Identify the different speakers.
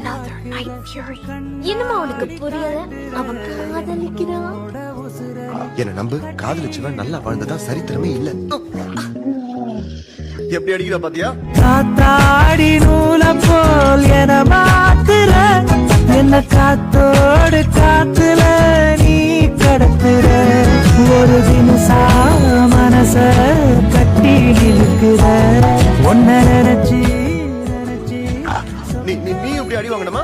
Speaker 1: another night fury. இன்னும் அவனுக்கு புரியல, அவன் காதலிக்கிறான்.
Speaker 2: என்ன நம்பு, காதலிச்சவன் நல்லா வாழ்ந்ததா சரித்திரமே இல்ல. எப்படி அடிக்கிறா பாத்தியா?
Speaker 3: காத்தாடி நூல போல் என மாத்துற, என்ன காத்தோடு காத்துல நீ கடத்துற, ஒரு தினசா மனச கட்டி இழுக்கிற, ஒன்ன நினைச்சு
Speaker 2: நீ இப்படி அடி வாங்கணுமா?